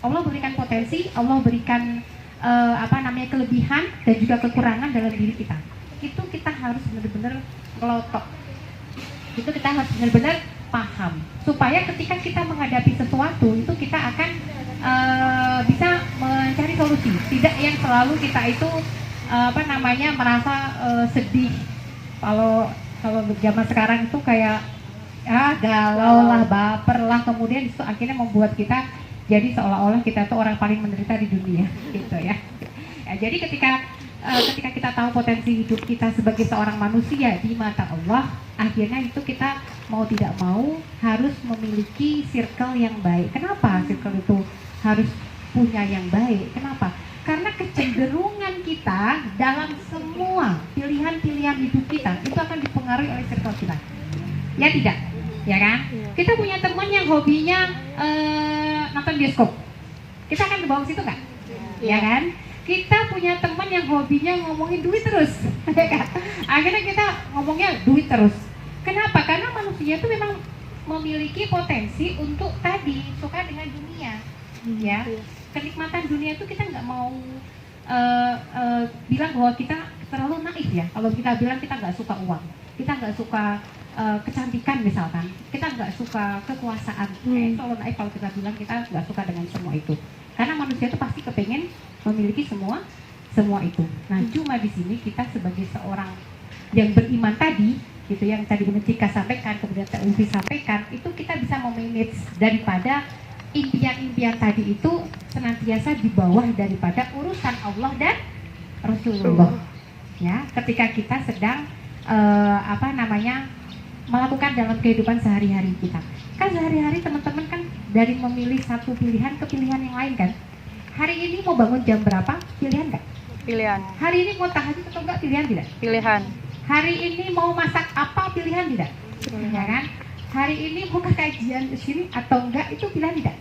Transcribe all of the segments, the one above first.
Allah berikan potensi, Allah berikan kelebihan dan juga kekurangan dalam diri kita. Itu kita harus benar-benar melotok. Itu kita harus benar-benar paham supaya ketika kita menghadapi sesuatu itu kita akan bisa mencari solusi. Tidak yang selalu kita itu merasa sedih. Kalau zaman sekarang itu kayak galau lah, baper lah, kemudian itu akhirnya membuat kita jadi seolah-olah kita tuh orang paling menderita di dunia, gitu ya. Jadi ketika kita tahu potensi hidup kita sebagai seorang manusia di mata Allah, akhirnya itu kita mau tidak mau harus memiliki circle yang baik. Kenapa circle itu harus punya yang baik? Kenapa? Karena kecenderungan kita dalam semua pilihan-pilihan hidup kita itu akan dipengaruhi oleh circle kita. Ya tidak? Ya kan? Kita punya teman yang hobinya nonton bioskop. Kita akan dibawa ke situ nggak? Ya kan? Kita punya teman yang hobinya ngomongin duit terus, ya kan? Akhirnya kita ngomongnya duit terus. Kenapa? Karena manusia itu memang memiliki potensi untuk tadi suka dengan dunia, ya. Kenikmatan dunia itu kita nggak mau bilang bahwa kita terlalu naif ya. Kalau kita bilang kita nggak suka uang, kita nggak suka kecantikan misalkan, kita nggak suka kekuasaan. Terlalu naif kalau kita bilang kita nggak suka dengan semua itu. Karena manusia itu pasti kepengen memiliki semua itu. Nah, cuma di sini kita sebagai seorang yang beriman tadi, gitu yang tadi Bu Cika sampaikan, kemudian Teh Ufi sampaikan, itu kita bisa memanage daripada impian-impian tadi itu senantiasa di bawah daripada urusan Allah dan Rasulullah. Ya, ketika kita sedang melakukan dalam kehidupan sehari-hari kita. Kan sehari-hari teman-teman kan dari memilih satu pilihan ke pilihan yang lain kan. Hari ini mau bangun jam berapa? Pilihan nggak? Pilihan. Hari ini mau tahajud atau enggak? Pilihan tidak? Pilihan. Hari ini mau masak apa? Pilihan tidak? Ya kan? Hari ini mau ke kajian ke sini atau enggak? Itu pilihan tidak?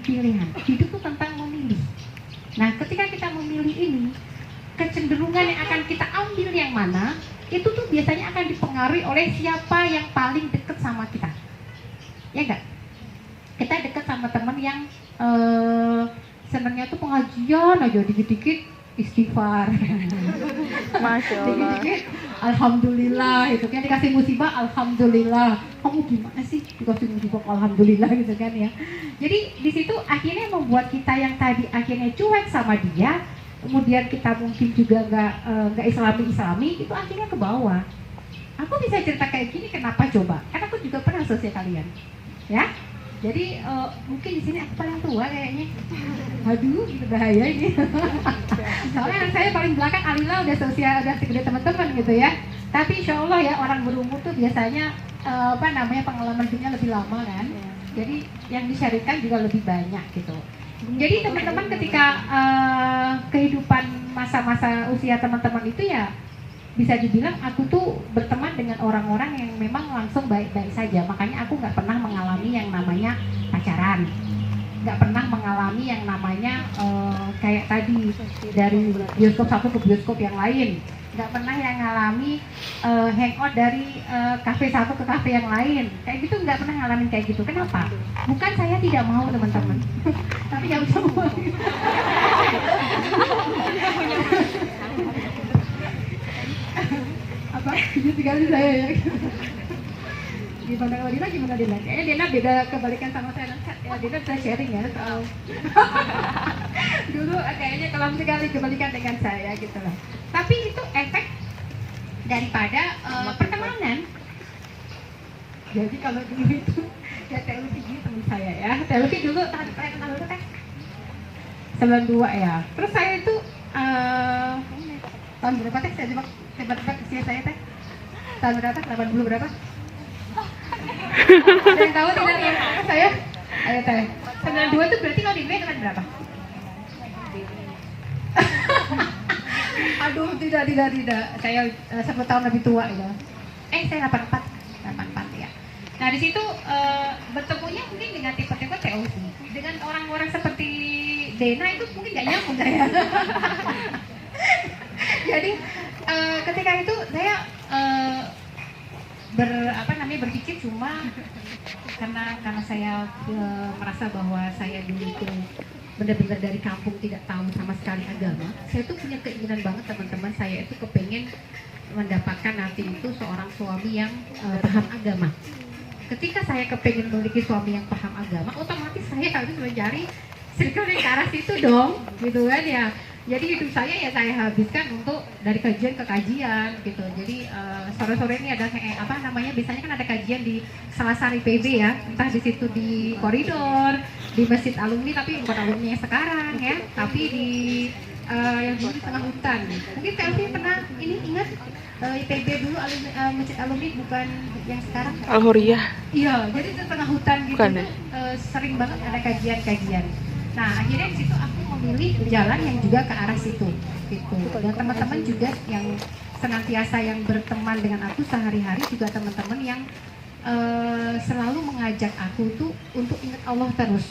Pilihan. Hidup itu tentang memilih. Nah, ketika kita memilih ini, kecenderungan yang akan kita ambil yang mana, itu tuh biasanya akan dipengaruhi oleh siapa yang paling dekat sama kita. Ya enggak? Kita dekat sama teman yang senangnya tuh pengajian aja, dikit-dikit istighfar. Masya Allah. Dikit-dikit alhamdulillah gitu kan, dikasih musibah alhamdulillah. Kamu gimana sih dikasih musibah alhamdulillah gitu kan ya. Jadi di situ akhirnya membuat kita yang tadi akhirnya cuek sama dia, kemudian kita mungkin juga nggak islami, itu akhirnya ke bawah. Aku bisa cerita kayak gini kenapa coba? Karena aku juga pernah sosial kalian, ya. Jadi mungkin di sini aku paling tua kayaknya. Aduh, itu bahaya ini. Soalnya anak saya paling belakang, Alila udah sosial, udah segede teman-teman gitu ya. Tapi insya Allah ya, orang berumur tuh biasanya pengalaman hidupnya lebih lama kan. Jadi yang disyariatkan juga lebih banyak gitu. Jadi teman-teman ketika kehidupan masa-masa usia teman-teman itu ya bisa dibilang aku tuh berteman dengan orang-orang yang memang langsung baik-baik saja. Makanya aku nggak pernah mengalami yang namanya pacaran, nggak pernah mengalami yang namanya kayak tadi dari bioskop satu ke bioskop yang lain, nggak pernah yang ngalami hangout dari kafe satu ke kafe yang lain, kayak gitu nggak pernah ngalamin kayak gitu. Kenapa? Bukan saya tidak mau teman-teman, tapi nggak bisa mau. Apa? Itu sekali saya ya. Gimana kalau gimana Dina? Kayaknya Dina beda kebalikan sama saya. Ya Dina bisa sharing ya soal dulu kayaknya kelam sekali kebalikan dengan saya gitu loh. Tapi itu efek daripada pertemanan. Jadi kalau dulu itu ya Teh Lucy teman saya ya. Teh Lucy dulu saya kenal dulu Teh 92 ya. Terus saya itu tahun berapa Teh? Saya coba tebak-tebak usia saya Teh. Tahun berapa? 80 berapa? Ada yang tahu tidak ya? Saya? Ayo Teh. 92 itu berarti kalau di Indonesia kan berapa? Aduh, tidak. Saya 10 tahun lebih tua ya. Saya 84 ya. Nah di situ bertemunya mungkin dengan tipe-tipe TOC. Dengan orang-orang seperti Dena itu mungkin nggak nyambung saya. Jadi ketika itu saya berpikir cuma karena saya merasa bahwa saya dulu itu benar-benar dari kampung tidak tahu sama sekali agama, saya tuh punya keinginan banget teman-teman, saya itu kepengen mendapatkan nanti itu seorang suami yang paham agama. Ketika saya kepengen memiliki suami yang paham agama, otomatis saya harus mencari circle yang ke arah situ dong, gitu kan ya. Jadi hidup saya ya saya habiskan untuk dari kajian ke kajian gitu. Jadi sore-sore ini ada apa namanya, biasanya kan ada kajian di Selasar IPB ya, entah di situ di koridor, di masjid alumni, tapi bukan alumni yang sekarang ya, tapi di yang dulu di tengah hutan. Mungkin Pelvi pernah ini ingat IPB dulu alumni, masjid alumni bukan yang sekarang. Al-Huriyah. Iya, jadi di tengah hutan gitu Bukan, tuh, sering banget ada kajian-kajian. Nah, akhirnya di situ aku memilih jalan yang juga ke arah situ, gitu. Dan teman-teman juga yang senantiasa yang berteman dengan aku sehari-hari juga teman-teman yang selalu mengajak aku tuh untuk ingat Allah terus.